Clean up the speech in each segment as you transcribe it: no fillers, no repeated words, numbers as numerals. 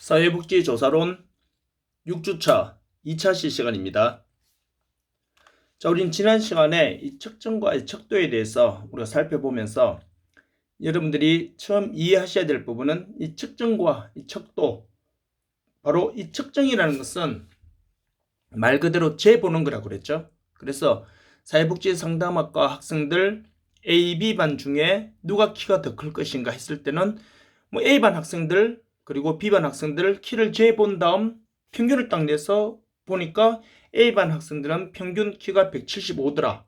사회복지조사론 6주차 2차 실시간입니다. 자, 우린 지난 시간에 이 척정과 이 척도에 대해서 우리가 살펴보면서 여러분들이 처음 이해하셔야 될 부분은 이 척정과 이 척도, 바로 이 척정이라는 것은 말 그대로 재보는 거라고 그랬죠. 그래서 사회복지 상담학과 학생들 A, B반 중에 누가 키가 더 클 것인가 했을 때는 뭐 A반 학생들 그리고 B반 학생들 키를 재본 다음 평균을 딱 내서 보니까 A반 학생들은 평균 키가 175더라.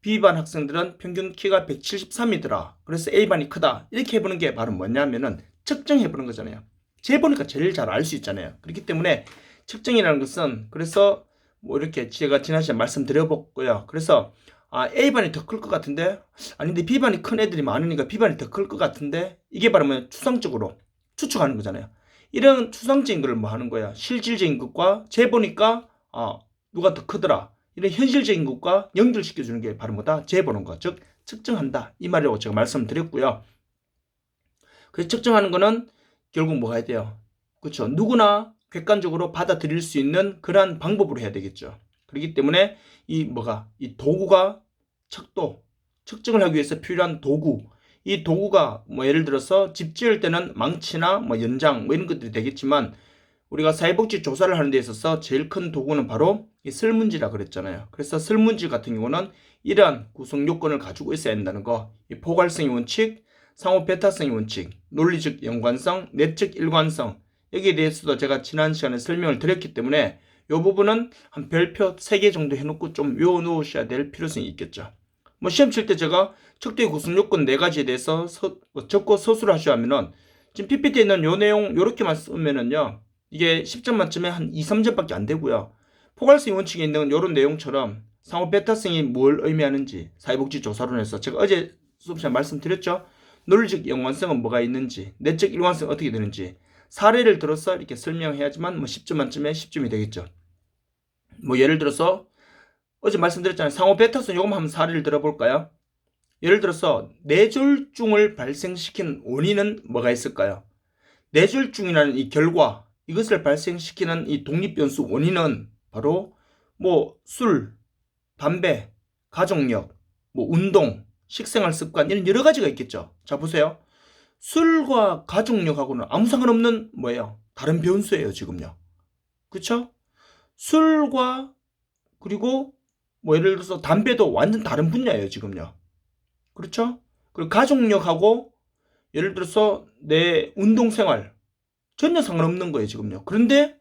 B반 학생들은 평균 키가 173이더라. 그래서 A반이 크다. 이렇게 해보는 게 바로 뭐냐면은 측정해보는 거잖아요. 재보니까 제일 잘 알 수 있잖아요. 그렇기 때문에 측정이라는 것은, 그래서 뭐 이렇게 제가 지난 시간에 말씀드려봤고요. 그래서 A반이 더 클 것 같은데, 아닌데 B반이 큰 애들이 많으니까 B반이 더 클 것 같은데, 이게 바로 뭐 추상적으로 추측하는 거잖아요. 이런 추상적인 걸 뭐 하는 거야? 실질적인 것과 재보니까 누가 더 크더라. 이런 현실적인 것과 연결시켜주는 게 바로 뭐다? 재보는 거, 즉 측정한다. 이 말이라고 제가 말씀드렸고요. 그래서 측정하는 거는 결국 뭐 해야 돼요? 그렇죠. 누구나 객관적으로 받아들일 수 있는 그러한 방법으로 해야 되겠죠. 그렇기 때문에 이 도구가 척도, 측정을 하기 위해서 필요한 도구, 이 도구가 뭐 예를 들어서 집 지을 때는 망치나 뭐 연장 뭐 이런 것들이 되겠지만, 우리가 사회복지 조사를 하는 데 있어서 제일 큰 도구는 바로 이 설문지라 그랬잖아요. 그래서 설문지 같은 경우는 이러한 구성 요건을 가지고 있어야 한다는 거, 이 포괄성의 원칙, 상호 배타성의 원칙, 논리적 연관성, 내적 일관성, 여기에 대해서도 제가 지난 시간에 설명을 드렸기 때문에 이 부분은 한 별표 3개 정도 해놓고 좀 외워놓으셔야 될 필요성이 있겠죠. 뭐 시험 칠 때 제가 척도의 구성 요건 4가지에 대해서 적고 서술을 하셔야 하면은, 지금 PPT에 있는 요 내용 요렇게만 쓰면은요, 이게 10점 만점에 한 2, 3점밖에 안 되고요. 포괄성 원칙에 있는 이런 내용처럼 상호 배타성이 뭘 의미하는지 사회복지 조사론에서 제가 어제 수업 시간에 말씀드렸죠. 논리적 연관성은 뭐가 있는지, 내적 일관성은 어떻게 되는지 사례를 들어서 이렇게 설명해야지만 뭐 10점 만점에 10점이 되겠죠. 뭐 예를 들어서 어제 말씀드렸잖아요. 상호 배타성 요금 한번 사례를 들어볼까요? 예를 들어서 뇌졸중을 발생시키는 원인은 뭐가 있을까요? 뇌졸중이라는 이 결과, 이것을 발생시키는 이 독립변수 원인은 바로 뭐 술, 담배, 가족력, 뭐 운동, 식생활 습관, 이런 여러 가지가 있겠죠. 자, 보세요. 술과 가족력하고는 아무 상관없는 뭐예요? 다른 변수예요, 지금요. 그쵸? 술과 그리고 뭐 예를 들어서 담배도 완전 다른 분야예요, 지금요. 그렇죠? 그리고 가족력하고 예를 들어서 내 운동생활 전혀 상관없는 거예요, 지금요. 그런데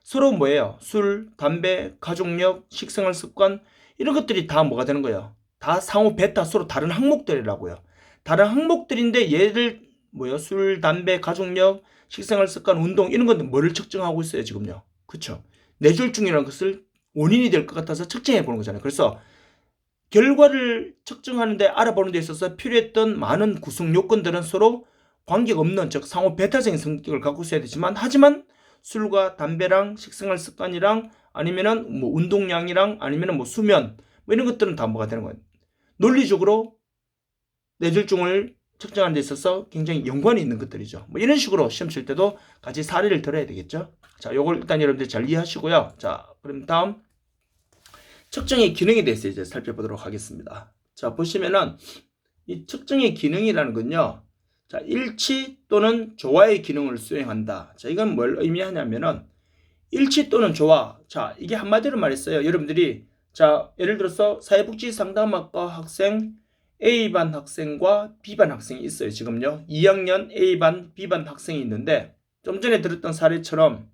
서로 뭐예요? 술, 담배, 가족력, 식생활 습관, 이런 것들이 다 뭐가 되는 거예요? 다 상호 베타, 서로 다른 항목들이라고요. 다른 항목들인데 얘를 뭐예요? 술, 담배, 가족력, 식생활 습관, 운동, 이런 것들 뭐를 측정하고 있어요, 지금요. 그쵸? 뇌졸중이라는 것을 원인이 될 것 같아서 측정해 보는 거잖아요. 그래서 결과를 측정하는데, 알아보는 데 있어서 필요했던 많은 구성 요건들은 서로 관계없는, 즉 상호 배타적인 성격을 갖고 있어야 되지만, 하지만 술과 담배랑 식생활 습관이랑 아니면은 뭐 운동량이랑 아니면은 뭐 수면 뭐 이런 것들은 다 뭐가 되는 거예요. 논리적으로 뇌졸중을 측정하는 데 있어서 굉장히 연관이 있는 것들이죠. 뭐 이런 식으로 시험 칠 때도 같이 사례를 들어야 되겠죠. 자, 요걸 일단 여러분들 잘 이해하시고요. 자, 그럼 다음 측정의 기능에 대해서 이제 살펴보도록 하겠습니다. 자, 보시면은 이 측정의 기능이라는 건요, 자, 일치 또는 조화의 기능을 수행한다. 자, 이건 뭘 의미하냐면은 일치 또는 조화. 자, 이게 한마디로 말했어요. 여러분들이 자, 예를 들어서 사회복지 상담학과 학생 A반 학생과 B반 학생이 있어요. 지금요. 2학년 A반, B반 학생이 있는데, 좀 전에 들었던 사례처럼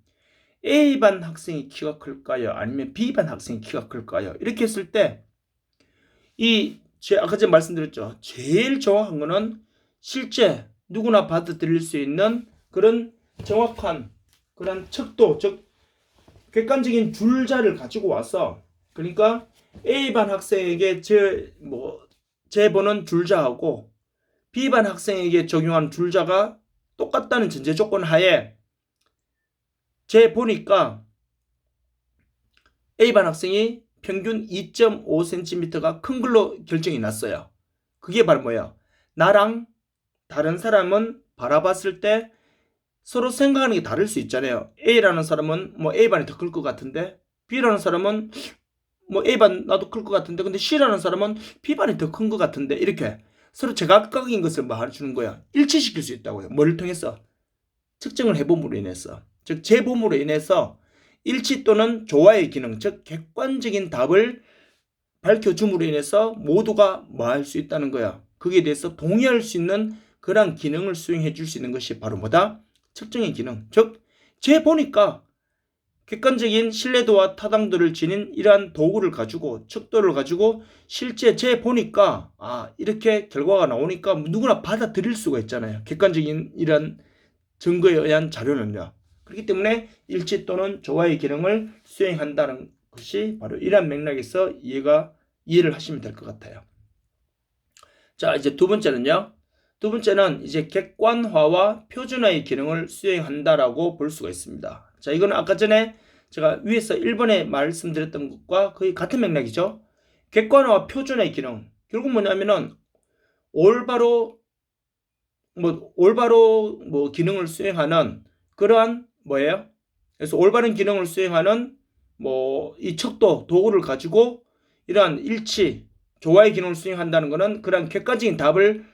A반 학생이 키가 클까요? 아니면 B반 학생이 키가 클까요? 이렇게 했을 때 아까 제가 말씀드렸죠. 제일 정확한 거는 실제 누구나 받아들일 수 있는 그런 정확한 그런 척도, 즉 객관적인 줄자를 가지고 와서, 그러니까 A반 학생에게 재보는 줄자하고 B반 학생에게 적용한 줄자가 똑같다는 전제 조건 하에 재보니까 A반 학생이 평균 2.5cm가 큰 걸로 결정이 났어요. 그게 바로 뭐예요? 나랑 다른 사람은 바라봤을 때 서로 생각하는 게 다를 수 있잖아요. A라는 사람은 뭐 A반이 더 클 것 같은데, B라는 사람은 뭐 A반 나도 클 것 같은데, 근데 C라는 사람은 B반이 더 큰 것 같은데, 이렇게 서로 제각각인 것을 말해주는 거야. 일치시킬 수 있다고요. 뭐를 통해서? 측정을 해봄으로 인해서. 즉 재봄으로 인해서 일치 또는 조화의 기능, 즉 객관적인 답을 밝혀줌으로 인해서 모두가 뭐 할 수 있다는 거야. 거기에 대해서 동의할 수 있는 그런 기능을 수행해 줄 수 있는 것이 바로 뭐다? 측정의 기능. 즉 재보니까 객관적인 신뢰도와 타당도를 지닌 이러한 도구를 가지고, 척도를 가지고 실제 재보니까 이렇게 결과가 나오니까 누구나 받아들일 수가 있잖아요. 객관적인 이러한 증거에 의한 자료는요. 그렇기 때문에 일치 또는 조화의 기능을 수행한다는 것이 바로 이러한 맥락에서 이해를 하시면 될 것 같아요. 자, 이제 두 번째는요. 두 번째는 이제 객관화와 표준화의 기능을 수행한다라고 볼 수가 있습니다. 자, 이거는 아까 전에 제가 위에서 1번에 말씀드렸던 것과 거의 같은 맥락이죠. 객관화와 표준화의 기능. 결국 뭐냐면은 올바로 기능을 수행하는 그러한 뭐예요? 그래서 올바른 기능을 수행하는 이 척도 도구를 가지고 이러한 일치, 조화의 기능을 수행한다는 것은 그러한 객관적인 답을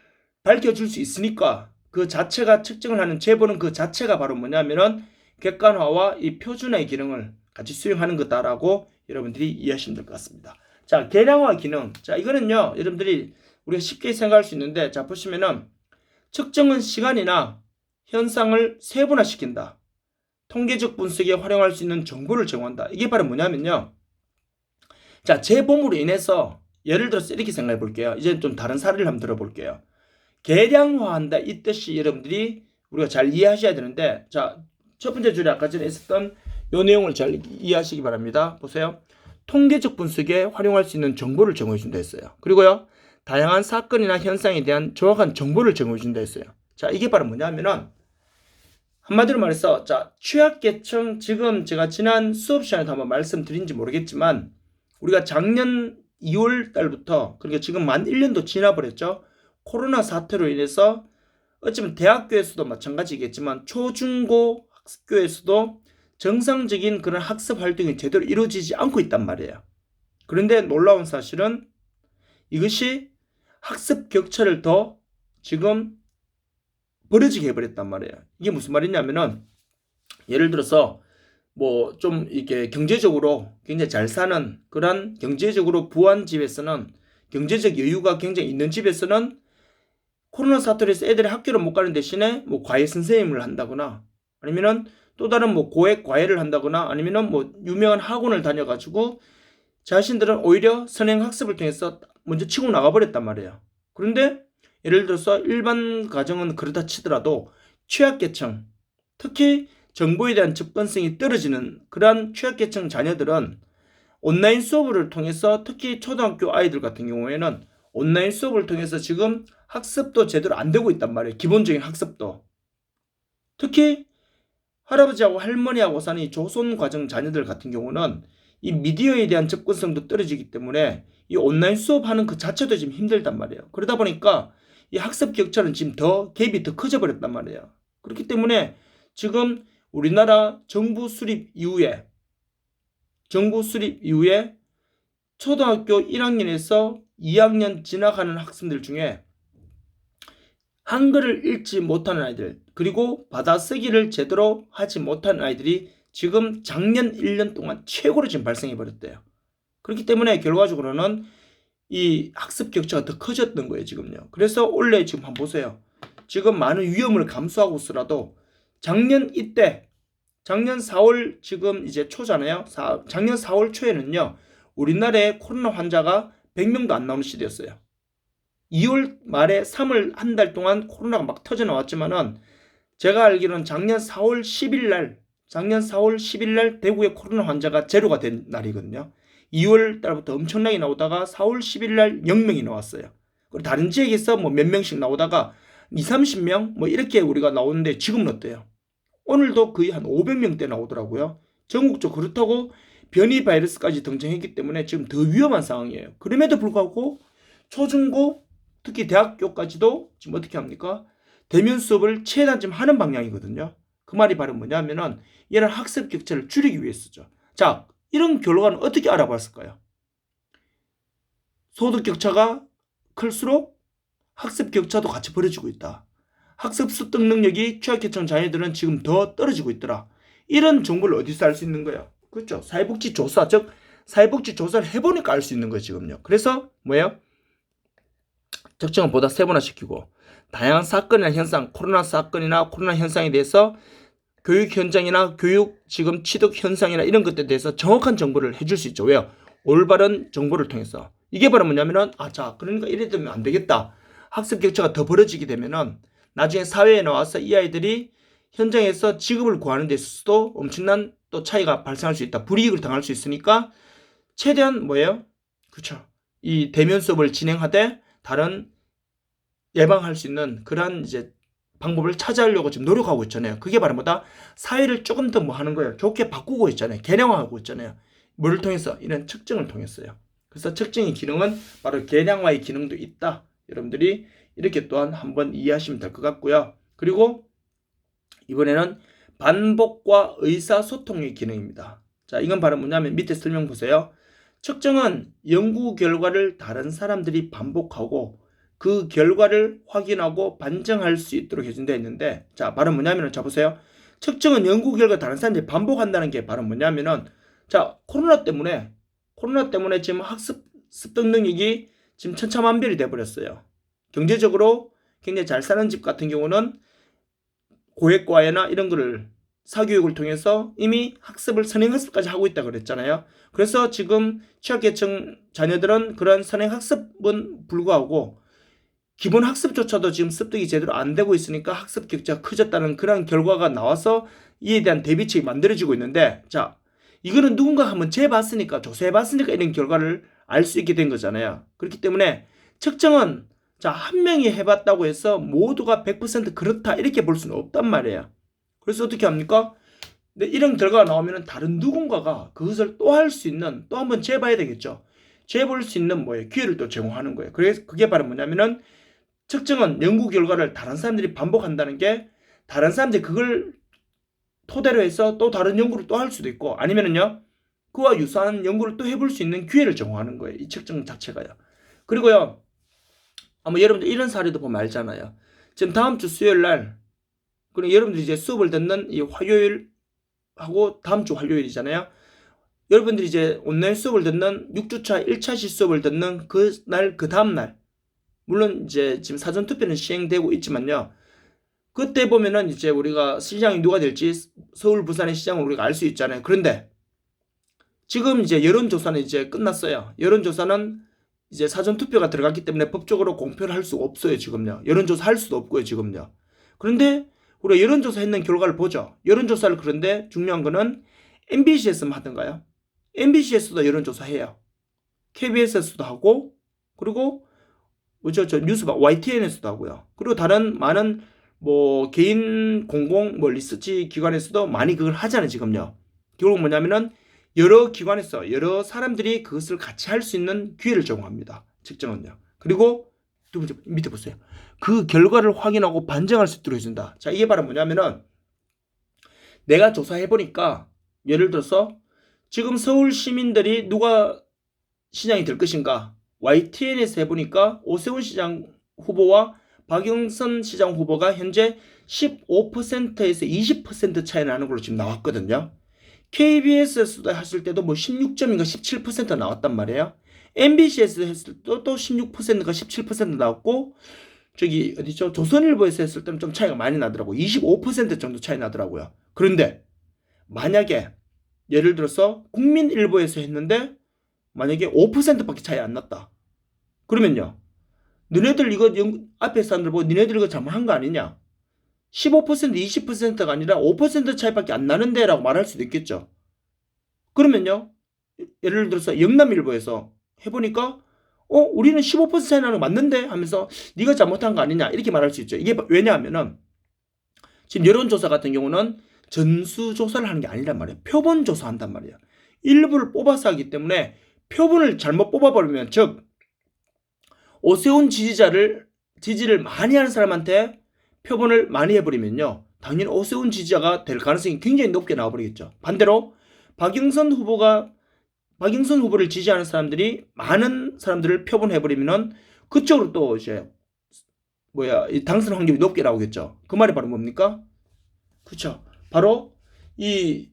밝혀줄 수 있으니까 그 자체가 측정을 하는 재보는 그 자체가 바로 뭐냐면은 객관화와 이 표준화의 기능을 같이 수행하는 거다라고 여러분들이 이해하시면 될 것 같습니다. 자, 계량화 기능. 자, 이거는요, 여러분들이 우리가 쉽게 생각할 수 있는데, 자, 보시면은 측정은 시간이나 현상을 세분화시킨다. 통계적 분석에 활용할 수 있는 정보를 제공한다. 이게 바로 뭐냐면요. 자, 재봄으로 인해서 예를 들어서 이렇게 생각해 볼게요. 이제 좀 다른 사례를 한번 들어볼게요. 계량화한다 이 뜻이 여러분들이 우리가 잘 이해하셔야 되는데, 자, 첫 번째 줄에 아까 전에 있었던 이 내용을 잘 이해하시기 바랍니다. 보세요. 통계적 분석에 활용할 수 있는 정보를 제공해 준다 했어요. 그리고요, 다양한 사건이나 현상에 대한 정확한 정보를 제공해 준다 했어요. 자, 이게 바로 뭐냐면은 한마디로 말해서, 자, 취약계층, 지금 제가 지난 수업 시간에도 한번 말씀드린지 모르겠지만 우리가 작년 2월 달부터, 그러니까 지금 만 1년도 지나버렸죠. 코로나 사태로 인해서 어쩌면 대학교에서도 마찬가지겠지만 초중고 학교에서도 정상적인 그런 학습 활동이 제대로 이루어지지 않고 있단 말이에요. 그런데 놀라운 사실은 이것이 학습 격차를 더 지금 벌어지게 해버렸단 말이에요. 이게 무슨 말이냐면은, 예를 들어서 좀 이렇게 경제적으로 굉장히 잘 사는 그런 경제적으로 부한 집에서는, 경제적 여유가 굉장히 있는 집에서는 코로나 사태로 해서 애들이 학교를 못 가는 대신에 과외 선생님을 한다거나, 아니면은 또 다른 고액 과외를 한다거나, 아니면은 유명한 학원을 다녀가지고 자신들은 오히려 선행 학습을 통해서 먼저 치고 나가버렸단 말이에요. 그런데 예를 들어서 일반 가정은 그렇다 치더라도 취약계층, 특히 정보에 대한 접근성이 떨어지는 그러한 취약계층 자녀들은 온라인 수업을 통해서, 특히 초등학교 아이들 같은 경우에는 온라인 수업을 통해서 지금 학습도 제대로 안 되고 있단 말이에요. 기본적인 학습도. 특히 할아버지하고 할머니하고 사는 이 조선 과정 자녀들 같은 경우는 이 미디어에 대한 접근성도 떨어지기 때문에 이 온라인 수업하는 그 자체도 지금 힘들단 말이에요. 그러다 보니까 이 학습 격차는 지금 갭이 더 커져 버렸단 말이에요. 그렇기 때문에 지금 우리나라 정부 수립 이후에 초등학교 1학년에서 2학년 지나가는 학생들 중에 한글을 읽지 못하는 아이들, 그리고 받아쓰기를 제대로 하지 못하는 아이들이 지금 작년 1년 동안 최고로 지금 발생해 버렸대요. 그렇기 때문에 결과적으로는 이 학습 격차가 더 커졌던 거예요, 지금요. 그래서 원래 지금 한번 보세요. 지금 많은 위험을 감수하고서라도 작년 4월 지금 이제 초잖아요. 작년 4월 초에는요, 우리나라에 코로나 환자가 100명도 안 나오는 시대였어요. 2월 말에 3월 한 달 동안 코로나가 막 터져 나왔지만은, 제가 알기로는 작년 4월 10일 날 대구의 코로나 환자가 제로가 된 날이거든요. 2월 달부터 엄청나게 나오다가 4월 10일 날 0명이 나왔어요. 그리고 다른 지역에서 몇 명씩 나오다가 30명 이렇게 우리가 나오는데, 지금은 어때요? 오늘도 거의 한 500명대 나오더라고요. 전국적으로. 그렇다고 변이 바이러스까지 등장했기 때문에 지금 더 위험한 상황이에요. 그럼에도 불구하고 초중고, 특히 대학교까지도 지금 어떻게 합니까? 대면 수업을 최대한 좀 하는 방향이거든요. 그 말이 바로 뭐냐면은 이런 학습 격차를 줄이기 위해서죠. 자, 이런 결과는 어떻게 알아봤을까요? 소득 격차가 클수록 학습 격차도 같이 벌어지고 있다. 학습 습득 능력이 취약계층 자녀들은 지금 더 떨어지고 있더라. 이런 정보를 어디서 알 수 있는 거예요? 그렇죠. 사회복지 조사, 즉 사회복지 조사를 해보니까 알 수 있는 거예요, 지금요. 그래서 뭐예요? 특징을 보다 세분화시키고 다양한 사건이나 현상, 코로나 사건이나 코로나 현상에 대해서 교육 현장이나 교육 지금 취득 현상이나 이런 것들에 대해서 정확한 정보를 해줄 수 있죠. 왜요? 올바른 정보를 통해서. 이게 바로 뭐냐면은 자, 그러니까 이래 되면 안 되겠다. 학습 격차가 더 벌어지게 되면은 나중에 사회에 나와서 이 아이들이 현장에서 직업을 구하는 데 있어서도 엄청난 또 차이가 발생할 수 있다. 불이익을 당할 수 있으니까 최대한 뭐예요? 그렇죠. 이 대면 수업을 진행하되 다른 예방할 수 있는 그러한 이제 방법을 찾아내려고 지금 노력하고 있잖아요. 그게 바로 뭐다? 사회를 조금 더 뭐 하는 거예요. 좋게 바꾸고 있잖아요. 개량화하고 있잖아요. 뭐를 통해서? 이런 측정을 통했어요. 그래서 측정의 기능은 바로 개량화의 기능도 있다. 여러분들이 이렇게 또한 한번 이해하시면 될 것 같고요. 그리고 이번에는 반복과 의사소통의 기능입니다. 자, 이건 바로 뭐냐면 밑에 설명 보세요. 측정은 연구 결과를 다른 사람들이 반복하고 그 결과를 확인하고 반증할 수 있도록 해준다 했는데, 자, 바로 뭐냐면은, 자, 보세요. 측정은 연구 결과 다른 사람들이 반복한다는 게 바로 뭐냐면은, 자, 코로나 때문에 지금 학습 습득 능력이 지금 천차만별이 돼버렸어요. 경제적으로 굉장히 잘 사는 집 같은 경우는 고액과외나 이런 거를 사교육을 통해서 이미 학습을 선행학습까지 하고 있다 그랬잖아요. 그래서 지금 취약계층 자녀들은 그런 선행학습은 불구하고 기본 학습조차도 지금 습득이 제대로 안 되고 있으니까 학습 격차가 커졌다는 그런 결과가 나와서 이에 대한 대비책이 만들어지고 있는데, 자, 이거는 누군가 한번 재봤으니까, 조사해봤으니까 이런 결과를 알 수 있게 된 거잖아요. 그렇기 때문에 측정은 자, 한 명이 해봤다고 해서 모두가 100% 그렇다 이렇게 볼 수는 없단 말이에요. 그래서 어떻게 합니까? 근데 이런 결과가 나오면 다른 누군가가 그것을 또 할 수 있는, 또 한번 재봐야 되겠죠. 재볼 수 있는 뭐예요? 기회를 또 제공하는 거예요. 그래서 그게 바로 뭐냐면은 측정은 연구 결과를 다른 사람들이 반복한다는 게 다른 사람들이 그걸 토대로 해서 또 다른 연구를 또 할 수도 있고 아니면은요 그와 유사한 연구를 또 해볼 수 있는 기회를 제공하는 거예요. 이 측정 자체가요. 그리고요 아마 여러분들 이런 사례도 보면 알잖아요. 지금 다음 주 수요일 날 그리고 여러분들이 이제 수업을 듣는 이 화요일하고 다음 주 화요일이잖아요. 여러분들이 이제 온라인 수업을 듣는 6주차 1차시 수업을 듣는 그날 그 다음날 물론 이제 지금 사전투표는 시행되고 있지만요. 그때 보면은 이제 우리가 시장이 누가 될지 서울, 부산의 시장을 우리가 알 수 있잖아요. 그런데 지금 이제 여론조사는 이제 끝났어요. 여론조사는 이제 사전투표가 들어갔기 때문에 법적으로 공표를 할 수가 없어요. 지금요. 여론조사 할 수도 없고요. 지금요. 그런데 우리가 여론조사 했는 결과를 보죠. 여론조사를 그런데 중요한 거는 MBC에서만 하던가요? MBC에서도 여론조사 해요. KBS에서도 하고 그리고 뭐죠? 저 뉴스방 YTN에서도 하고요. 그리고 다른 많은 뭐 개인 공공 뭐 리서치 기관에서도 많이 그걸 하잖아요. 지금요. 결국 뭐냐면은 여러 기관에서 여러 사람들이 그것을 같이 할 수 있는 기회를 제공합니다. 측정은요. 그리고 두 번째 밑에 보세요. 그 결과를 확인하고 반증할 수 있도록 해준다. 자, 이게 바로 뭐냐면은 내가 조사해보니까 예를 들어서 지금 서울 시민들이 누가 시장이 될 것인가 YTN에서 해보니까 오세훈 시장 후보와 박영선 시장 후보가 현재 15%에서 20% 차이 나는 걸로 지금 나왔거든요. KBS에서도 했을 때도 뭐 16점인가 17% 나왔단 말이에요. MBC에서 했을 때도 또 16%가 17% 나왔고 저기 어디죠? 조선일보에서 했을 때는 좀 차이가 많이 나더라고요. 25% 정도 차이 나더라고요. 그런데 만약에 예를 들어서 국민일보에서 했는데 만약에 5%밖에 차이 안 났다. 그러면요. 너네들 이거 앞에 사람들 보고 너네들 이거 잘못한 거 아니냐? 15% 20%가 아니라 5% 차이밖에 안 나는데 라고 말할 수도 있겠죠. 그러면요. 예를 들어서 영남일보에서 해보니까 우리는 15% 차이 나는 거 맞는데 하면서 네가 잘못한 거 아니냐 이렇게 말할 수 있죠. 이게 왜냐하면은 지금 여론조사 같은 경우는 전수조사를 하는 게 아니란 말이에요. 표본조사 한단 말이에요. 일부를 뽑아서 하기 때문에 표본을 잘못 뽑아버리면 즉 오세훈 지지를 많이 하는 사람한테 표본을 많이 해버리면요. 당연히 오세훈 지지자가 될 가능성이 굉장히 높게 나와버리겠죠. 반대로 박영선 후보를 지지하는 사람들이 많은 사람들을 표본해버리면은 그쪽으로 또 이제 이 당선 확률이 높게 나오겠죠. 그 말이 바로 뭡니까? 그렇죠. 바로 이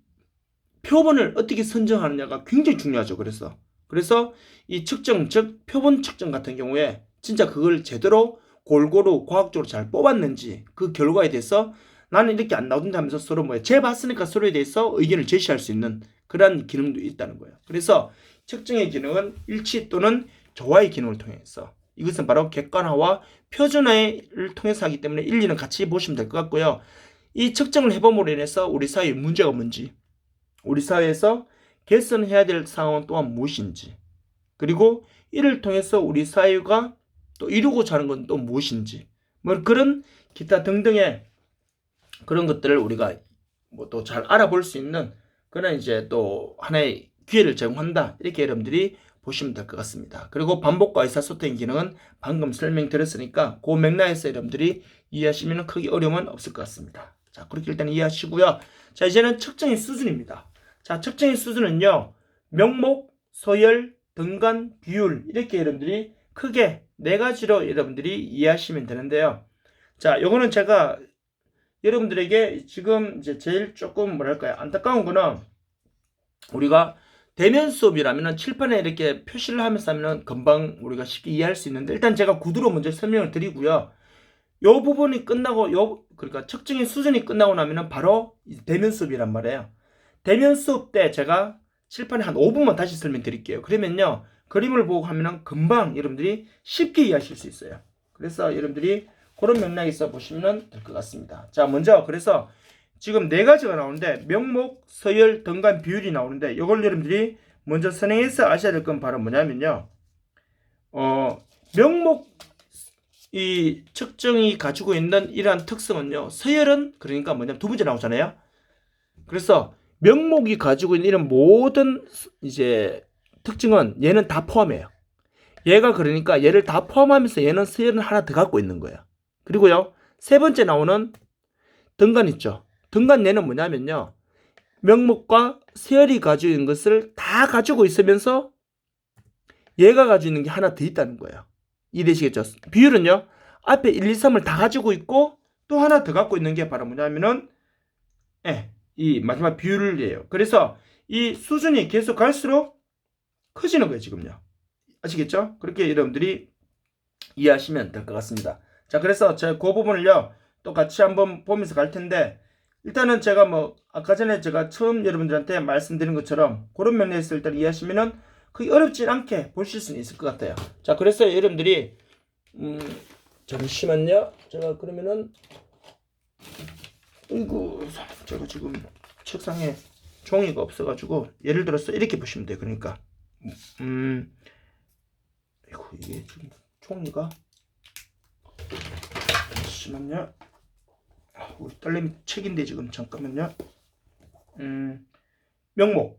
표본을 어떻게 선정하느냐가 굉장히 중요하죠. 그래서 이 측정, 즉 표본 측정 같은 경우에 진짜 그걸 제대로 골고루 과학적으로 잘 뽑았는지 그 결과에 대해서 나는 이렇게 안 나오던데 하면서 서로 재봤으니까 서로에 대해서 의견을 제시할 수 있는 그런 기능도 있다는 거예요. 그래서 측정의 기능은 일치 또는 조화의 기능을 통해서 이것은 바로 객관화와 표준화를 통해서 하기 때문에 일리는 같이 보시면 될 것 같고요. 이 측정을 해봄으로 인해서 우리 사회의 문제가 뭔지, 우리 사회에서 개선해야 될 상황은 또한 무엇인지, 그리고 이를 통해서 우리 사회가 또 이루고자 하는 건 또 무엇인지, 그런 기타 등등의 그런 것들을 우리가 또 잘 알아볼 수 있는 그런 이제 또 하나의 기회를 제공한다. 이렇게 여러분들이 보시면 될 것 같습니다. 그리고 반복과 의사소통의 기능은 방금 설명드렸으니까 그 맥락에서 여러분들이 이해하시면 크게 어려움은 없을 것 같습니다. 자, 그렇게 일단 이해하시고요. 자, 이제는 측정의 수준입니다. 자, 측정의 수준은요, 명목, 서열, 등간, 비율, 이렇게 여러분들이 크게 4가지로 여러분들이 이해하시면 되는데요. 자, 요거는 제가 여러분들에게 지금 이제 제일 조금 안타까운 거는 우리가 대면 수업이라면 칠판에 이렇게 표시를 하면서 하면 금방 우리가 쉽게 이해할 수 있는데, 일단 제가 구두로 먼저 설명을 드리고요. 요 부분이 끝나고 그러니까 측정의 수준이 끝나고 나면은 바로 대면 수업이란 말이에요. 대면 수업 때 제가 칠판에 한 5분만 다시 설명드릴게요. 그러면요, 그림을 보고 하면은 금방 여러분들이 쉽게 이해하실 수 있어요. 그래서 여러분들이 그런 맥락에서 보시면 될 것 같습니다. 자, 먼저 그래서 지금 4가지가 나오는데 명목, 서열, 등간, 비율이 나오는데 이걸 여러분들이 먼저 선행해서 아셔야 될 건 바로 뭐냐면요. 명목 이 측정이 가지고 있는 이러한 특성은요. 서열은 그러니까 뭐냐면 2번째 나오잖아요. 그래서 명목이 가지고 있는 이런 모든 이제 특징은 얘는 다 포함해요. 얘가 그러니까 얘를 다 포함하면서 얘는 서열은 하나 더 갖고 있는 거예요. 그리고요, 3번째 나오는 등간 있죠. 등간 얘는 뭐냐면요, 명목과 서열이 가지고 있는 것을 다 가지고 있으면서 얘가 가지고 있는 게 하나 더 있다는 거예요. 이해되시겠죠? 비율은요, 앞에 1, 2, 3을 다 가지고 있고 또 하나 더 갖고 있는 게 바로 뭐냐면은 이 마지막 비율이에요. 그래서 이 수준이 계속 갈수록 커지는 거예요, 지금요. 아시겠죠? 그렇게 여러분들이 이해하시면 될 것 같습니다. 자, 그래서 제가 그 부분을요, 또 같이 한번 보면서 갈 텐데, 일단은 제가 아까 전에 제가 처음 여러분들한테 말씀드린 것처럼 그런 면에서 일단 이해하시면은 그게 어렵진 않게 보실 수는 있을 것 같아요. 자, 그래서 여러분들이, 잠시만요. 제가 그러면은, 제가 지금 책상에 종이가 없어가지고, 예를 들어서 이렇게 보시면 돼요. 그러니까, 이게 지금 종이가, 잠시만요. 우리 딸내미 책인데 지금 잠깐만요. 명목,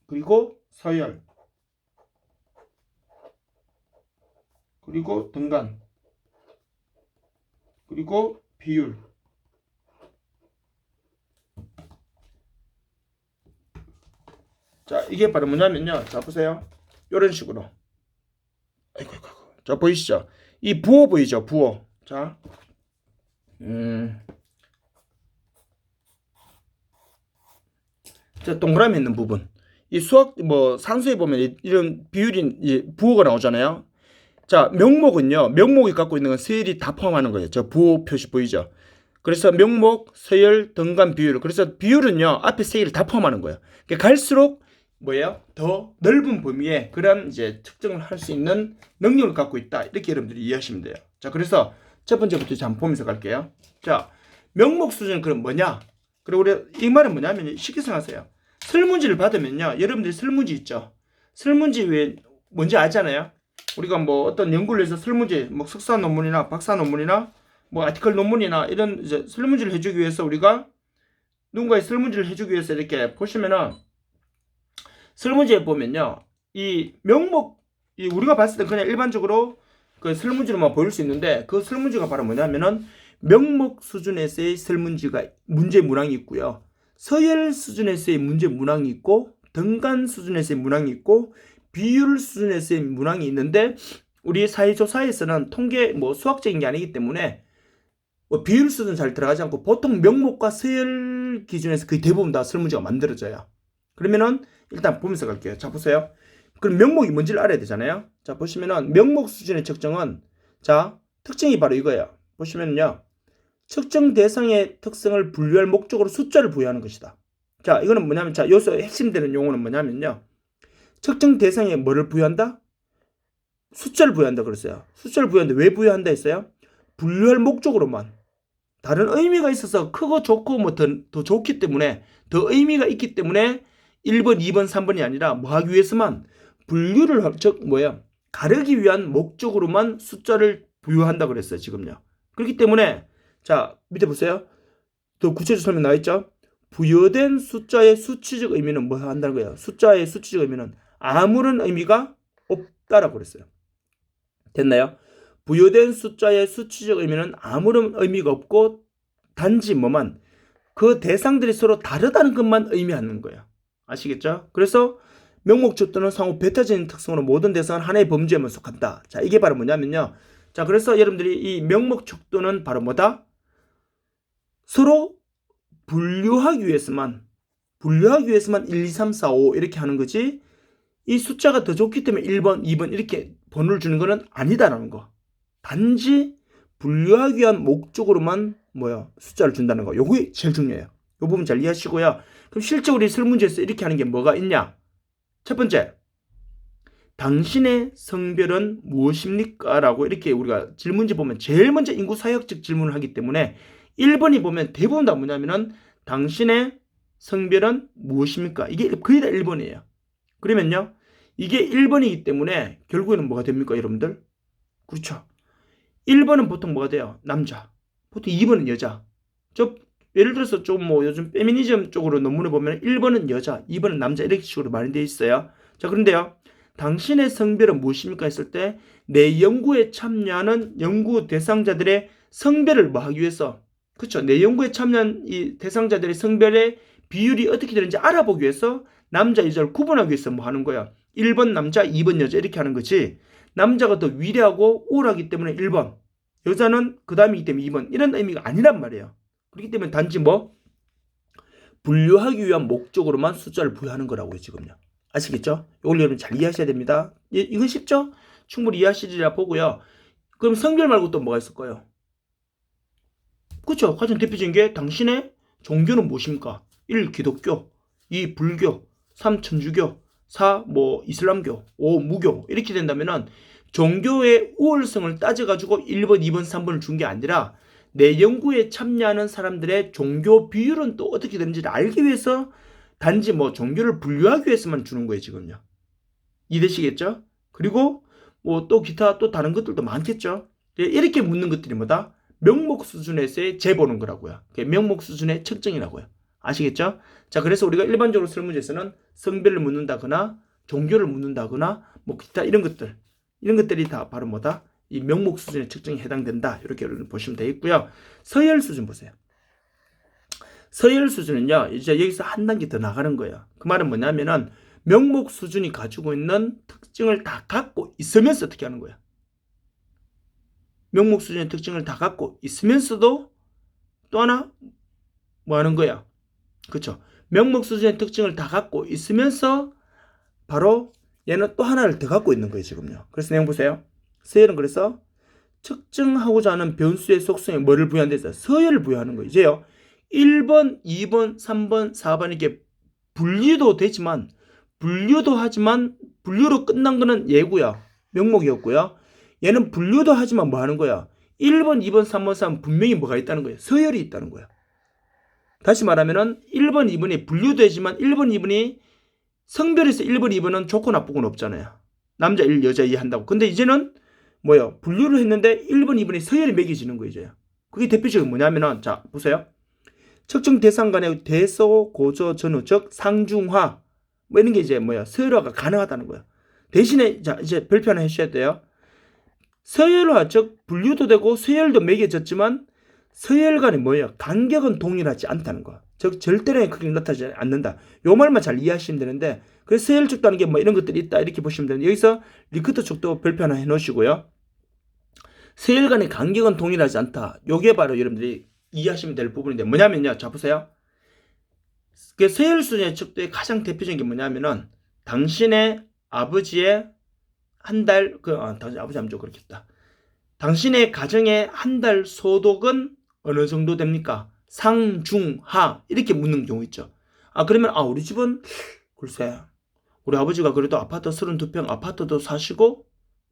그리고 서열, 그리고 등간, 그리고 비율. 자, 이게 바로 뭐냐면요. 자, 보세요. 이런 식으로. 아이고. 자, 보이시죠? 이 부호 보이죠? 부호. 자, 자, 동그라미 있는 부분. 이 수학, 산수에 보면 이런 비율이, 부호가 나오잖아요. 자, 명목은요, 명목이 갖고 있는 건 서열이 다 포함하는 거예요. 저 부호 표시 보이죠? 그래서 명목, 서열, 등간, 비율. 그래서 비율은요, 앞에 3개를 다 포함하는 거예요. 그러니까 갈수록 더 넓은 범위에 그런 이제 특정을 할 수 있는 능력을 갖고 있다. 이렇게 여러분들이 이해하시면 돼요. 자, 그래서 첫 번째부터 한번 보면서 갈게요. 자, 명목 수준은 그럼 뭐냐? 그리고 우리 이 말은 뭐냐면 쉽게 생각하세요. 설문지를 받으면요, 여러분들이 설문지 있죠? 설문지 왜 뭔지 알잖아요? 우리가 어떤 연구를 해서 설문지, 석사 논문이나 박사 논문이나 아티클 논문이나 이런 이제 설문지를 해주기 위해서 우리가 누군가의 설문지를 해주기 위해서 이렇게 보시면은 설문지에 보면요, 이 명목, 우리가 봤을 때 그냥 일반적으로 그 설문지로만 보일 수 있는데 그 설문지가 바로 뭐냐면은 명목 수준에서의 설문지가 문제 문항이 있고요. 서열 수준에서의 문제 문항이 있고 등간 수준에서의 문항이 있고 비율 수준에서의 문항이 있는데 우리 사회조사에서는 통계 뭐 수학적인 게 아니기 때문에 뭐 비율 수준 잘 들어가지 않고 보통 명목과 서열 기준에서 거의 대부분 다 설문지가 만들어져요. 그러면은 일단 보면서 갈게요. 자 보세요. 그럼 명목이 뭔지를 알아야 되잖아요. 자 보시면은 명목 수준의 측정은 자 특징이 바로 이거예요. 보시면요. 측정 대상의 특성을 분류할 목적으로 숫자를 부여하는 것이다. 자 이거는 뭐냐면 자 여기서 핵심되는 용어는 뭐냐면요. 측정 대상에 뭐를 부여한다? 숫자를 부여한다 그랬어요. 숫자를 부여하는데 왜 부여한다 했어요? 분류할 목적으로만. 다른 의미가 있어서 크고 좋고 뭐 더 좋기 때문에 더 의미가 있기 때문에 1번, 2번, 3번이 아니라 뭐 하기 위해서만 분류를 즉 뭐야 가르기 위한 목적으로만 숫자를 부여한다 그랬어요. 지금요. 그렇기 때문에 자 밑에 보세요. 더 구체적 설명 나와있죠. 부여된 숫자의 수치적 의미는 뭐 한다는 거예요. 숫자의 수치적 의미는 아무런 의미가 없다라고 그랬어요. 됐나요? 부여된 숫자의 수치적 의미는 아무런 의미가 없고 단지 뭐만 그 대상들이 서로 다르다는 것만 의미하는 거예요. 아시겠죠? 그래서 명목 숫자는 상호 배타적인 특성으로 모든 대상은 하나의 범주에만 속한다. 자 이게 바로 뭐냐면요. 자 그래서 여러분들이 이 명목 척도는 바로 뭐다? 서로 분류하기 위해서만 1, 2, 3, 4, 5 이렇게 하는 거지 이 숫자가 더 좋기 때문에 1번, 2번 이렇게 번호를 주는 거는 아니다라는 거. 단지 분류하기 위한 목적으로만 뭐야 숫자를 준다는 거. 요게 제일 중요해요. 요 부분 잘 이해하시고요. 그럼 실제 우리 설문지에서 이렇게 하는 게 뭐가 있냐? 첫 번째, 당신의 성별은 무엇입니까? 라고 이렇게 우리가 질문지 보면 제일 먼저 인구사역적 질문을 하기 때문에 1번이 보면 대부분 다 뭐냐면은 당신의 성별은 무엇입니까? 이게 거의 다 1번이에요. 그러면요. 이게 1번이기 때문에 결국에는 뭐가 됩니까, 여러분들? 그렇죠. 1번은 보통 뭐가 돼요? 남자. 보통 2번은 여자. 예를 들어서 좀 뭐 요즘 페미니즘 쪽으로 논문을 보면 1번은 여자, 2번은 남자 이렇게 식으로 많이 되어 있어요. 자, 그런데요. 당신의 성별은 무엇입니까? 했을 때 내 연구에 참여하는 연구 대상자들의 성별을 뭐 하기 위해서 그렇죠. 내 연구에 참여한 이 대상자들의 성별의 비율이 어떻게 되는지 알아보기 위해서 남자, 여자를 구분하기 위해서 뭐 하는 거야? 1번 남자, 2번 여자 이렇게 하는 거지. 남자가 더 위대하고 우월하기 때문에 1번, 여자는 그 다음이기 때문에 2번 이런 의미가 아니란 말이에요. 그렇기 때문에 단지 뭐 분류하기 위한 목적으로만 숫자를 부여하는 거라고요. 지금요. 아시겠죠? 이걸 여러분 잘 이해하셔야 됩니다. 이건 쉽죠? 충분히 이해하시리라 보고요. 그럼 성별 말고 또 뭐가 있을까요? 그렇죠. 가장 대표적인 게 당신의 종교는 무엇입니까? 1. 기독교, 2. 불교, 3. 천주교, 4. 뭐 이슬람교, 5. 무교 이렇게 된다면은 종교의 우월성을 따져가지고 1번, 2번, 3번을 준 게 아니라 내 연구에 참여하는 사람들의 종교 비율은 또 어떻게 되는지를 알기 위해서 단지 뭐 종교를 분류하기 위해서만 주는 거예요, 지금요. 이해되시겠죠? 그리고 뭐 또 기타 또 다른 것들도 많겠죠. 이렇게 묻는 것들이 뭐다? 명목 수준에서의 재보는 거라고요. 명목 수준의 측정이라고요. 아시겠죠? 자, 그래서 우리가 일반적으로 설문지에서는 성별을 묻는다거나 종교를 묻는다거나 뭐 기타 이런 것들이 다 바로 뭐다? 이 명목 수준의 측정에 해당된다. 이렇게 보시면 되겠고요. 서열 수준 보세요. 서열 수준은요. 이제 여기서 한 단계 더 나가는 거예요. 그 말은 뭐냐면은 명목 수준이 가지고 있는 특징을 다 갖고 있으면서 어떻게 하는 거야? 명목 수준의 특징을 다 갖고 있으면서도 또 하나 뭐 하는 거야? 그렇죠. 명목 수준의 특징을 다 갖고 있으면서 바로 얘는 또 하나를 더 갖고 있는 거예요, 지금요. 그래서 내용 보세요. 서열은 그래서 측정하고자 하는 변수의 속성에 뭐를 부여한다 해서 서열을 부여하는 거예요. 이제요. 1번, 2번, 3번, 4번 이렇게 분류도 되지만 분류도 하지만 분류로 끝난 거는 얘고요. 명목이었고요. 얘는 분류도 하지만 뭐 하는 거야? 1번, 2번, 3번, 4번 분명히 뭐가 있다는 거예요. 서열이 있다는 거예요. 다시 말하면은 1번, 2번이 분류되지만 1번, 2번이 성별에서 1번, 2번은 좋고 나쁘고는 없잖아요. 남자 1, 여자 2 한다고. 근데 이제는 뭐예요? 분류를 했는데 1번, 2번이 서열이 매겨지는 거예요. 이제. 그게 대표적인 뭐냐면은 자 보세요. 측정 대상 간의 대소, 고조, 전후, 즉 상중하 뭐 이런 게 이제 뭐야 서열화가 가능하다는 거예요. 대신에 자 이제 별표 하나 해주셔야 돼요. 서열화 즉 분류도 되고 서열도 매겨졌지만 서열 간의 뭐예요? 간격은 동일하지 않다는 거. 즉 절대량의 크기가 나타나지 않는다. 요 말만 잘 이해하시면 되는데 그래서 서열 척도라는 게 뭐 이런 것들이 있다 이렇게 보시면 되는데 여기서 리크터 척도 별표 하나 해놓으시고요. 서열 간의 간격은 동일하지 않다. 요게 바로 여러분들이 이해하시면 될 부분인데 뭐냐면요. 자 보세요. 그 서열 수준의 척도의 가장 대표적인 게 뭐냐면은 당신의 아버지의 한 달, 당신 아버지 하면 좀 그렇겠다. 당신의 가정의 한 달 소득은 어느 정도 됩니까? 상, 중, 하 이렇게 묻는 경우 있죠. 그러면 우리 집은 글쎄 우리 아버지가 그래도 아파트 32평 아파트도 사시고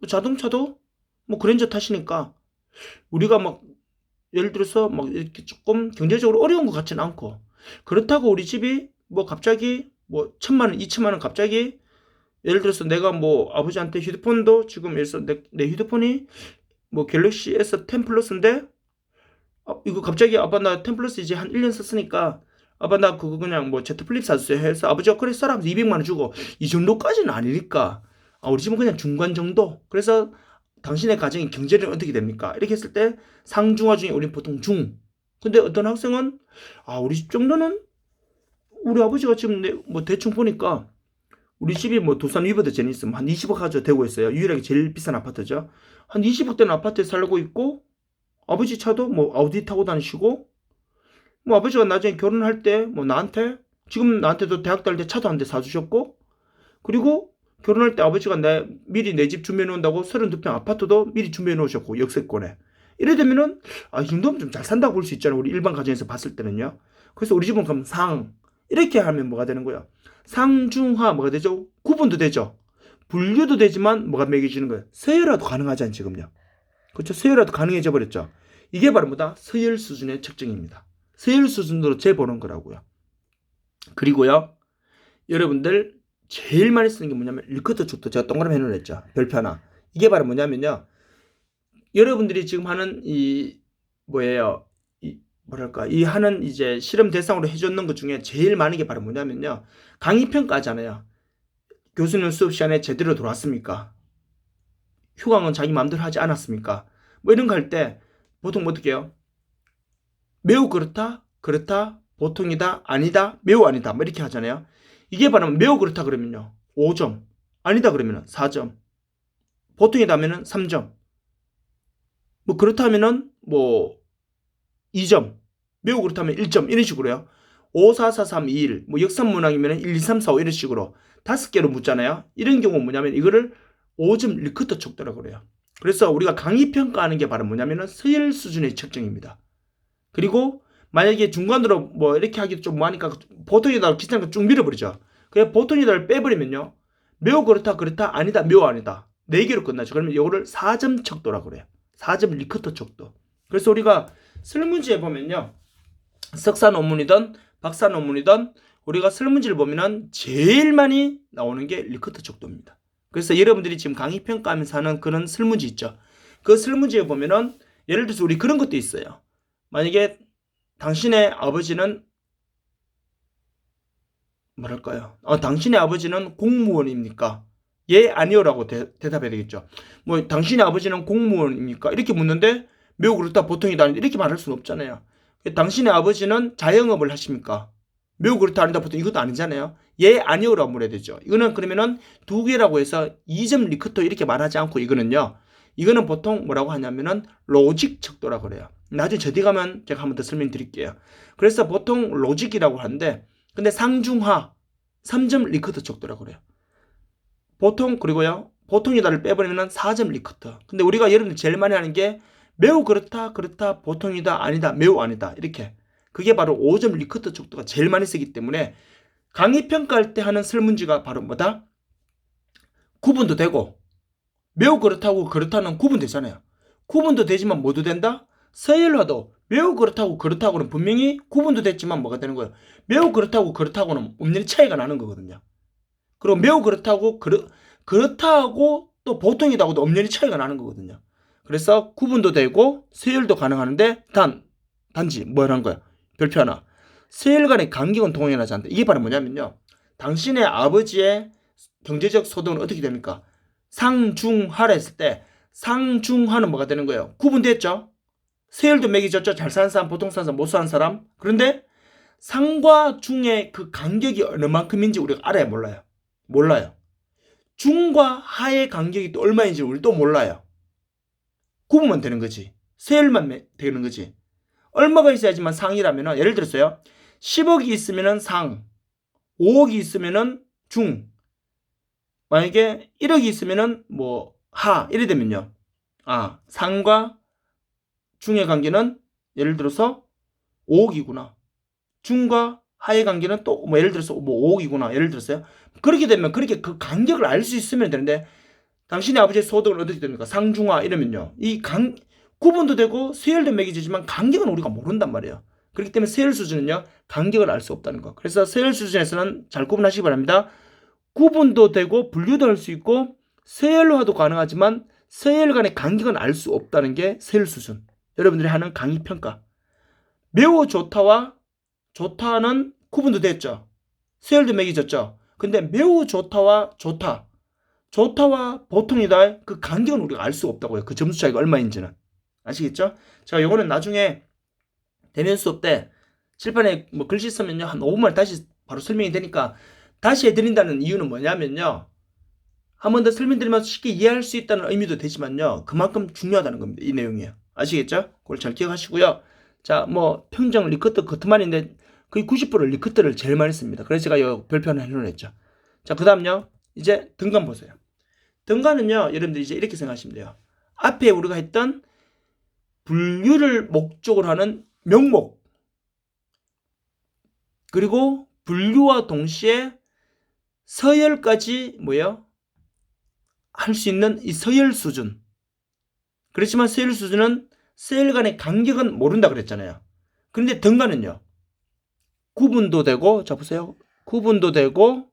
자동차도 뭐 그랜저 타시니까 우리가 막 예를 들어서 막 이렇게 조금 경제적으로 어려운 것 같지는 않고 그렇다고 우리 집이 뭐 갑자기 뭐 1,000만 원, 2,000만 원 갑자기 예를 들어서 내가 뭐 아버지한테 휴대폰도 지금 예를 들어서 내 휴대폰이 뭐 갤럭시 S10 플러스인데 이거 갑자기 아빠 나 10 플러스 이제 한 1년 썼으니까 아빠 나 그거 그냥 뭐 Z 플립 샀어요 해서 아버지가 그래 써라 200만 원 주고 이 정도까지는 아니니까 우리 집은 그냥 중간 정도. 그래서 당신의 가정의 경제력은 어떻게 됩니까? 이렇게 했을 때 상중하 중에 우리는 보통 중. 근데 어떤 학생은 우리 집 정도는 우리 아버지가 지금 뭐 대충 보니까 우리 집이 뭐 두산 위버드 제니스 한 20억 가지고 되고 있어요. 유일하게 제일 비싼 아파트죠. 한 20억 되는 아파트에 살고 있고 아버지 차도 뭐 아우디 타고 다니시고 뭐 아버지가 나중에 결혼할 때 뭐 지금 나한테도 대학 다닐 때 차도 한 대 사주셨고 그리고 결혼할 때 아버지가 미리 내 집 준비해 놓는다고 32평 아파트도 미리 준비해 놓으셨고 역세권에 이래 되면은 이 정도면 좀 잘 산다고 볼 수 있잖아요. 우리 일반 가정에서 봤을 때는요. 그래서 우리 집은 그럼 상 이렇게 하면 뭐가 되는 거예요? 상중하 뭐가 되죠? 구분도 되죠. 분류도 되지만 뭐가 매겨지는 거예요? 서열화도 가능하잖아요. 지금요. 그렇죠? 서열화도 가능해져 버렸죠. 이게 바로 뭐다? 서열 수준의 측정입니다. 서열 수준으로 재보는 거라고요. 그리고요. 여러분들 제일 많이 쓰는 게 뭐냐면 리커트 척도 제가 동그라미 해놓으랬죠. 별표 하나. 이게 바로 뭐냐면요. 여러분들이 지금 하는 이 하는 이제 실험 대상으로 해줬는 것 중에 제일 많은 게 바로 뭐냐면요. 강의 평가잖아요. 교수님 수업 시간에 제대로 들어왔습니까? 휴강은 자기 마음대로 하지 않았습니까? 뭐 이런 거 할 때 보통 어떻게 해요? 매우 그렇다, 보통이다, 아니다, 매우 아니다 뭐 이렇게 하잖아요. 이게 바로 매우 그렇다 그러면요 5점, 아니다 그러면 4점, 보통이다 하면은 3점, 뭐 그렇다면은 뭐 2점, 매우 그렇다면 1점 이런 식으로요. 5, 4, 4, 3, 2, 1 뭐 역삼문항이면 1, 2, 3, 4, 5 이런 식으로 5개로 묻잖아요. 이런 경우 뭐냐면 이거를 5점 리크터 척도라고 그래요. 그래서 우리가 강의 평가하는 게 바로 뭐냐면은 서열 수준의 측정입니다. 그리고 만약에 중간으로 뭐 이렇게 하기도 좀 뭐하니까 보통이다 귀찮으니까 쭉 밀어버리죠. 그냥 보통이다를 빼버리면요. 매우 그렇다, 아니다, 매우 아니다. 4개로 끝나죠. 그러면 이거를 4점 척도라고 그래요. 4점 리크터 척도. 그래서 우리가 설문지에 보면요. 석사 논문이든 박사 논문이든 우리가 설문지를 보면은 제일 많이 나오는 게 리크터 척도입니다. 그래서 여러분들이 지금 강의 평가하면서 하는 그런 설문지 있죠. 그 설문지에 보면은 예를 들어서 우리 그런 것도 있어요. 만약에 당신의 아버지는 뭐랄까요? 당신의 아버지는 공무원입니까? 예, 아니요라고 대답해야 되겠죠. 뭐 당신의 아버지는 공무원입니까? 이렇게 묻는데 매우 그렇다, 보통이다 이렇게 말할 수는 없잖아요. 당신의 아버지는 자영업을 하십니까? 매우 그렇다, 아니다, 보통 이것도 아니잖아요. 예, 아니요라고 물어야 되죠. 이거는 그러면은 2개라고 해서 2점 리크터 이렇게 말하지 않고 이거는 보통 뭐라고 하냐면은 로직 척도라고 그래요. 나중에 저 뒤 가면 제가 한 번 더 설명드릴게요. 그래서 보통 로직이라고 하는데 근데 상중하 3점 리크터 척도라고 그래요. 보통 그리고요. 보통이다를 빼버리면 4점 리크터. 근데 우리가 여러분들 제일 많이 하는 게 매우 그렇다, 보통이다, 아니다, 매우 아니다 이렇게. 그게 바로 5점 리크터 척도가 제일 많이 쓰기 때문에 강의 평가할 때 하는 설문지가 바로 뭐다? 구분도 되고 매우 그렇다고 그렇다는 구분되잖아요. 구분도 되지만 뭐도 된다? 서열화도 매우 그렇다고는 분명히 구분도 됐지만 뭐가 되는 거예요? 매우 그렇다고는 엄연히 차이가 나는 거거든요. 그리고 매우 그렇다고 또 보통이다고도 엄연히 차이가 나는 거거든요. 그래서 구분도 되고 서열도 가능하는데 단지 뭐라는 거야? 별표 하나. 서열 간의 간격은 동일하지 않다. 이게 바로 뭐냐면요. 당신의 아버지의 경제적 소득은 어떻게 됩니까? 상중하라 했을 때 상중하는 뭐가 되는 거예요? 구분됐죠? 서열도 매겨졌죠? 잘 사는 사람, 보통 사는 사람, 못 사는 사람. 그런데 상과 중의 그 간격이 어느 만큼인지 우리가 알아야 몰라요? 몰라요. 중과 하의 간격이 또 얼마인지 우리 또 몰라요. 구분만 되는 거지. 서열만 되는 거지. 얼마가 있어야지만 상이라면, 예를 들었어요. 10억이 있으면 상, 5억이 있으면 중, 만약에 1억이 있으면 뭐 하, 이래 되면요. 아, 상과 중의 관계는 예를 들어서 5억이구나. 중과 하의 관계는 또 뭐 예를 들어서 뭐 5억이구나. 예를 들었어요. 그렇게 되면 그렇게 그 간격을 알 수 있으면 되는데, 당신의 아버지의 소득은 어떻게 됩니까? 상중하 이러면요. 구분도 되고 서열도 매겨지지만 간격은 우리가 모른단 말이에요. 그렇기 때문에 서열 수준은요. 간격을 알 수 없다는 거. 그래서 서열 수준에서는 잘 구분하시기 바랍니다. 구분도 되고 분류도 할 수 있고 서열화도 가능하지만 서열 간의 간격은 알 수 없다는 게 서열 수준. 여러분들이 하는 강의 평가. 매우 좋다와 좋다는 구분도 됐죠. 서열도 매겨졌죠. 근데 매우 좋다와 좋다와 보통이다, 그 간격은 우리가 알 수 없다고요. 그 점수 차이가 얼마인지는. 아시겠죠? 자, 요거는 나중에 대면 수업 때 칠판에 뭐 글씨 쓰면요, 한 5분만 다시 바로 설명이 되니까 다시 해드린다는 이유는 뭐냐면요, 한 번 더 설명드리면서 쉽게 이해할 수 있다는 의미도 되지만요, 그만큼 중요하다는 겁니다. 이 내용이요. 아시겠죠? 그걸 잘 기억하시고요. 자, 뭐 평정 리커트 커트만인데 거의 90% 리커트를 제일 많이 씁니다. 그래서 제가 이 별표는 해놓았죠. 자, 그 다음요, 이제 등간 보세요. 등간은요, 여러분들이 이제 이렇게 생각하시면 돼요. 앞에 우리가 했던 분류를 목적으로 하는 명목, 그리고 분류와 동시에 서열까지 뭐예요? 할 수 있는 이 서열 수준. 그렇지만 서열 수준은 서열 간의 간격은 모른다 그랬잖아요. 그런데 등간은요, 구분도 되고, 자 보세요. 구분도 되고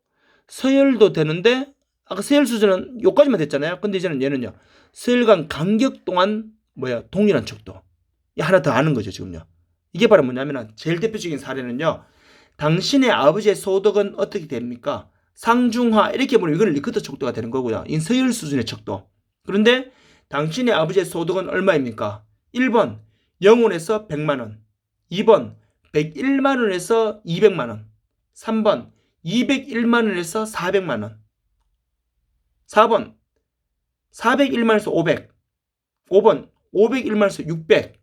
서열도 되는데, 아까 서열 수준은 요까지만 됐잖아요. 근데 이제는 얘는요, 서열 간 간격 동안 뭐야? 동일한 척도. 하나 더 아는 거죠, 지금요. 이게 바로 뭐냐면, 제일 대표적인 사례는요, 당신의 아버지의 소득은 어떻게 됩니까? 상중하, 이렇게 보면 이거는 리커트 척도가 되는 거고요. 이 서열 수준의 척도. 그런데 당신의 아버지의 소득은 얼마입니까? 1번 0원에서 100만원, 2번 101만원에서 200만원, 3번 201만원에서 400만원, 4번 401만원에서 500, 5번 501만원에서 600,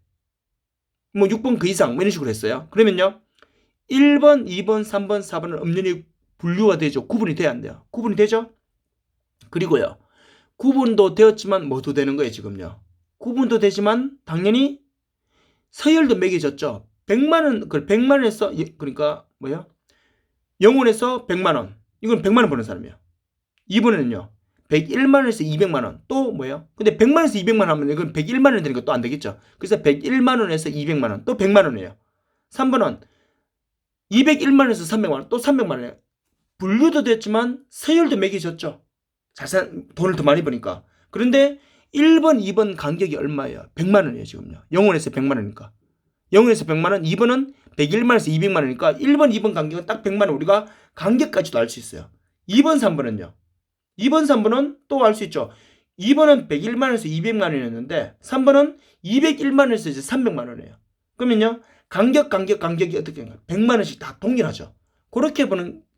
뭐 6번 그 이상, 뭐 이런 식으로 했어요. 그러면요, 1번, 2번, 3번, 4번은 엄연히 분류가 되죠. 구분이 돼야 안 돼요. 구분이 되죠? 그리고요, 구분도 되었지만 뭐도 되는 거예요, 지금요. 구분도 되지만 당연히 서열도 매겨졌죠. 100만원, 100만원에서, 그러니까 뭐야? 0원에서 100만원. 이건 100만원 버는 사람이에요. 이번에는요, 101만원에서 200만원. 또 뭐예요? 근데 100만원에서 200만원 하면 이건 101만원이 되니까 또 안 되겠죠. 그래서 101만원에서 200만원. 또 100만원이에요. 3번은 201만원에서 300만원. 또 300만원이에요. 분류도 됐지만 서열도 매겨졌죠. 돈을 더 많이 버니까. 그런데 1번, 2번 간격이 얼마예요? 100만원이에요, 지금요. 0원에서 100만원이니까. 0원에서 100만원, 2번은 101만원에서 200만원이니까 1번, 2번 간격은 딱 100만원, 우리가 간격까지도 알 수 있어요. 2번, 3번은요. 2번, 3번은 또 알 수 있죠. 2번은 101만원에서 200만원이었는데 3번은 201만원에서 이제 300만원이에요. 그러면요, 간격이 어떻게 되나요? 100만원씩 다 동일하죠. 그렇게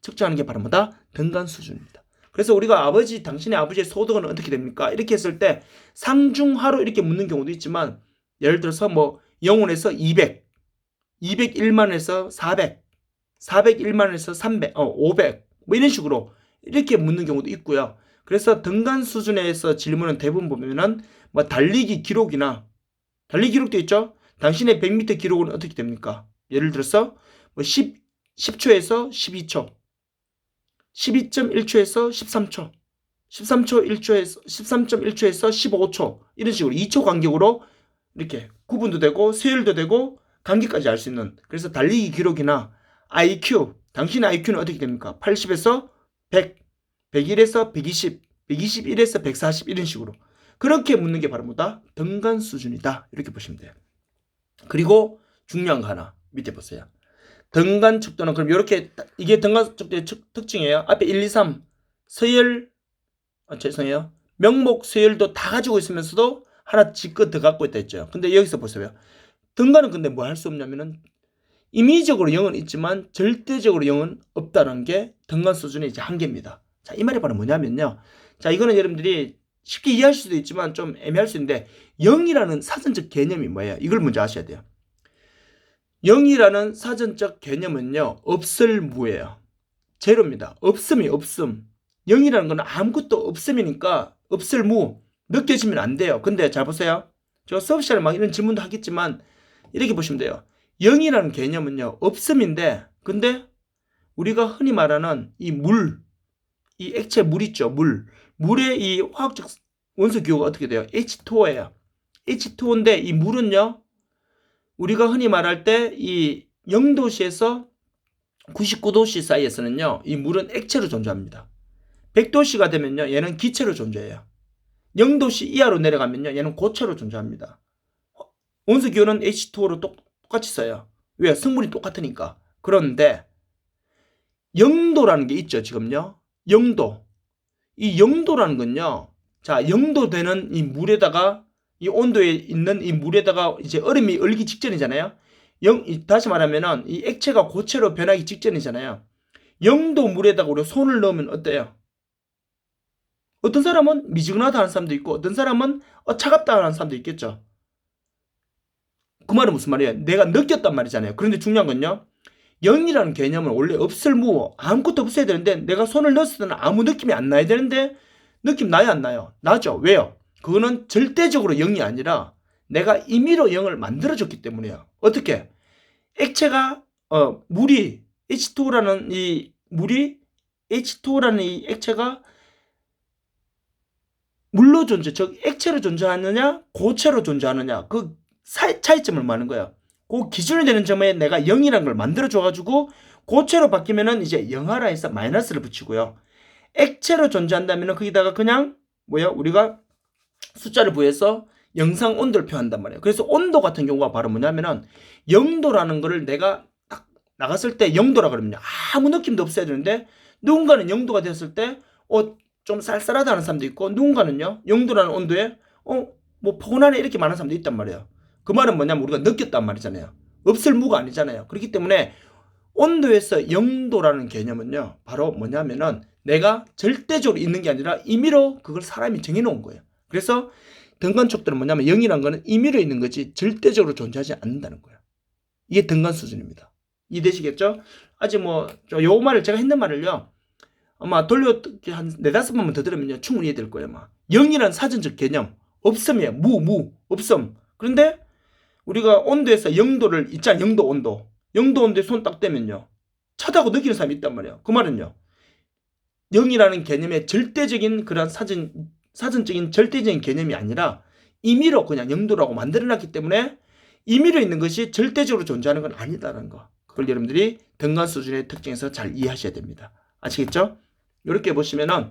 측정하는 게 바로 뭐다? 등간 수준입니다. 그래서 우리가 당신의 아버지의 소득은 어떻게 됩니까? 이렇게 했을 때 상중하로 이렇게 묻는 경우도 있지만, 예를 들어서 뭐 0원에서 200, 201만원에서 400, 401만원에서 300, 500, 뭐 이런 식으로 이렇게 묻는 경우도 있고요. 그래서 등간 수준에서 질문은 대부분 보면은 뭐 달리기 기록도 있죠. 당신의 100m 기록은 어떻게 됩니까? 예를 들어서 뭐 10초에서 12초, 12.1초에서 13초, 13.1초에서 15초, 이런 식으로 2초 간격으로 이렇게 구분도 되고 서열도 되고 간격까지 알 수 있는. 그래서 달리기 기록이나 IQ, 당신의 IQ는 어떻게 됩니까? 80에서 100, 101에서 120, 121에서 140, 이런 식으로 그렇게 묻는 게 바로 뭐다? 등간 수준이다. 이렇게 보시면 돼요. 그리고 중요한 거 하나 밑에 보세요. 등간 척도는 그럼 이렇게, 이게 등간 척도의 특징이에요. 앞에 1, 2, 3 서열, 죄송해요, 명목, 서열도 다 가지고 있으면서도 하나 지껏 더 갖고 있다 했죠. 근데 여기서 보세요. 등간은 근데 뭐 할 수 없냐면은 임의적으로 0은 있지만 절대적으로 0은 없다는 게 등간 수준의 이제 한계입니다. 자, 이 말이 바로 뭐냐면요. 자, 이거는 여러분들이 쉽게 이해하실 수도 있지만 좀 애매할 수 있는데 0이라는 사전적 개념이 뭐예요? 이걸 먼저 아셔야 돼요. 0이라는 사전적 개념은요. 없을 무예요. 제로입니다. 없음이 없음. 0이라는 건 아무것도 없음이니까 없을 무. 느껴지면 안 돼요. 근데 잘 보세요. 저 수업 시간에 막 이런 질문도 하겠지만 이렇게 보시면 돼요. 0이라는 개념은요. 없음인데 근데 우리가 흔히 말하는 이 물, 이 액체 물 있죠. 물의 이 화학적 원소 기호가 어떻게 돼요? H2O예요. H2O인데 이 물은요. 우리가 흔히 말할 때 이 0도씨에서 99도씨 사이에서는요. 이 물은 액체로 존재합니다. 100도씨가 되면요. 얘는 기체로 존재해요. 0도씨 이하로 내려가면요. 얘는 고체로 존재합니다. 원소 기호는 H2O로 똑같이 써요. 왜? 성분이 똑같으니까. 그런데 0도라는 게 있죠. 지금요. 0도. 이 0도라는 건요. 자, 0도 되는 이 물에다가 이 온도에 있는 이 물에다가 이제 얼음이 얼기 직전이잖아요. 다시 말하면은 이 액체가 고체로 변하기 직전이잖아요. 0도 물에다가 우리가 손을 넣으면 어때요? 어떤 사람은 미지근하다 하는 사람도 있고 어떤 사람은 차갑다 하는 사람도 있겠죠. 그 말은 무슨 말이에요? 내가 느꼈단 말이잖아요. 그런데 중요한 건요. 0이라는 개념은 원래 없을 무 아무것도 없어야 되는데 내가 손을 넣었을 때는 아무 느낌이 안 나야 되는데 느낌 나요 안 나요? 나죠. 왜요? 그거는 절대적으로 0이 아니라 내가 임의로 0을 만들어줬기 때문이에요. 어떻게? 액체가 물이 H2O라는 이 물이 H2O라는 이 액체가 물로 존재, 즉 액체로 존재하느냐 고체로 존재하느냐 그 차이점을 말하는 거예요. 그 기준이 되는 점에 내가 0이라는 걸 만들어줘가지고 고체로 바뀌면은 이제 영하라에서 마이너스를 붙이고요. 액체로 존재한다면은 거기다가 그냥 우리가 숫자를 부여해서 영상 온도를 표현한단 말이에요. 그래서 온도 같은 경우가 바로 뭐냐면은 0도라는 거를 내가 딱 나갔을 때 0도라 그러면요. 아무 느낌도 없어야 되는데 누군가는 0도가 되었을 때 좀 쌀쌀하다는 사람도 있고 누군가는요 0도라는 온도에 뭐 포근하네 이렇게 말하는 사람도 있단 말이에요. 그 말은 뭐냐면 우리가 느꼈단 말이잖아요. 없을 무가 아니잖아요. 그렇기 때문에 온도에서 0도라는 개념은요 바로 뭐냐면은 내가 절대적으로 있는 게 아니라 임의로 그걸 사람이 정해놓은 거예요. 그래서 등간촉들은 뭐냐면 0이라는 거는 임의로 있는 거지 절대적으로 존재하지 않는다는 거예요. 이게 등간 수준입니다. 이해되시겠죠? 아직 요 말을 제가 했는 말을요 아마 돌려 한 4-5번만 더 들으면요 충분히 이해될 거예요. 0이라는 사전적 개념 없음이에요. 무 없음. 그런데 우리가 온도에서 0도를 있잖아요. 0도 온도 0도 온도에 손 딱 대면요 차다고 느끼는 사람이 있단 말이에요. 그 말은요 0이라는 개념의 절대적인 그런 사전적인 절대적인 개념이 아니라 임의로 그냥 0도라고 만들어놨기 때문에 임의로 있는 것이 절대적으로 존재하는 건 아니다라는 거. 그걸 여러분들이 등간 수준의 특징에서 잘 이해하셔야 됩니다. 아시겠죠? 이렇게 보시면은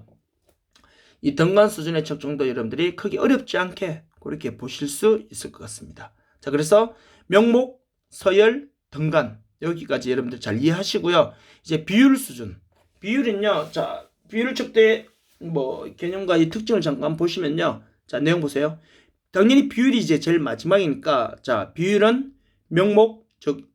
이 등간 수준의 측정도 여러분들이 크게 어렵지 않게 그렇게 보실 수 있을 것 같습니다. 자, 그래서 명목, 서열, 등간 여기까지 여러분들 잘 이해하시고요. 이제 비율 수준. 비율은요. 자, 비율 측대 개념과 이 특징을 잠깐 보시면요. 자, 내용 보세요. 당연히 비율이 이제 제일 마지막이니까 자, 비율은 명목, 즉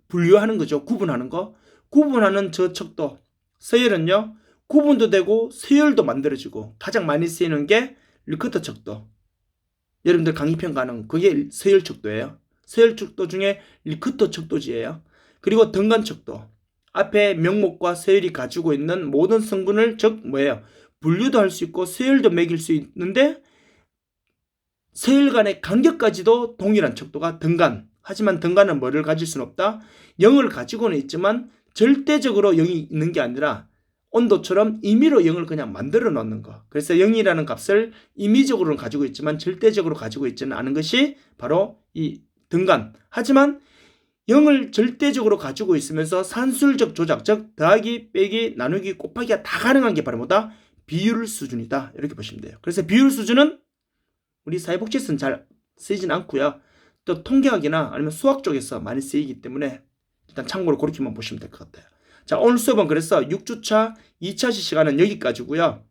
분류하는 거죠. 구분하는 거. 구분하는 저 척도. 서열은요. 구분도 되고 서열도 만들어지고 가장 많이 쓰이는 게 리커터 척도. 여러분들 강의 평가는 그게 서열 척도예요. 서열 척도 중에 리커터 척도지예요. 그리고 등간 척도. 앞에 명목과 서열이 가지고 있는 모든 성분을 즉 분류도 할 수 있고 서열도 매길 수 있는데 서열 간의 간격까지도 동일한 척도가 등간. 하지만 등간은 뭐를 가질 수는 없다. 0을 가지고는 있지만 절대적으로 0이 있는 게 아니라 온도처럼 임의로 0을 그냥 만들어 놓는 거. 그래서 0이라는 값을 임의적으로는 가지고 있지만 절대적으로 가지고 있지는 않은 것이 바로 이 등간. 하지만 0을 절대적으로 가지고 있으면서 산술적 조작, 즉 더하기, 빼기, 나누기, 곱하기가 다 가능한 게 바로 뭐다? 비율 수준이다. 이렇게 보시면 돼요. 그래서 비율 수준은 우리 사회복지에서는 잘 쓰이진 않고요. 또 통계학이나 아니면 수학 쪽에서 많이 쓰이기 때문에 일단 참고로 그렇게만 보시면 될 것 같아요. 자, 오늘 수업은 그래서 6주차 2차 시간은 여기까지고요.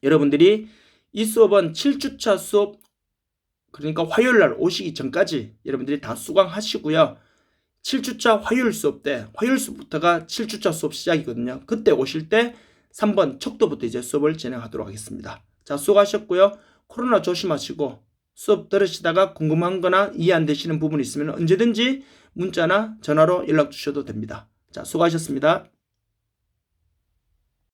여러분들이 이 수업은 7주차 수업, 그러니까 화요일날 오시기 전까지 여러분들이 다 수강하시고요. 7주차 화요일 수업 때, 화요일 수업부터가 7주차 수업 시작이거든요. 그때 오실 때 3번 척도부터 이제 수업을 진행하도록 하겠습니다. 자, 수고하셨고요. 코로나 조심하시고 수업 들으시다가 궁금한 거나 이해 안 되시는 부분이 있으면 언제든지 문자나 전화로 연락 주셔도 됩니다. 자, 수고하셨습니다.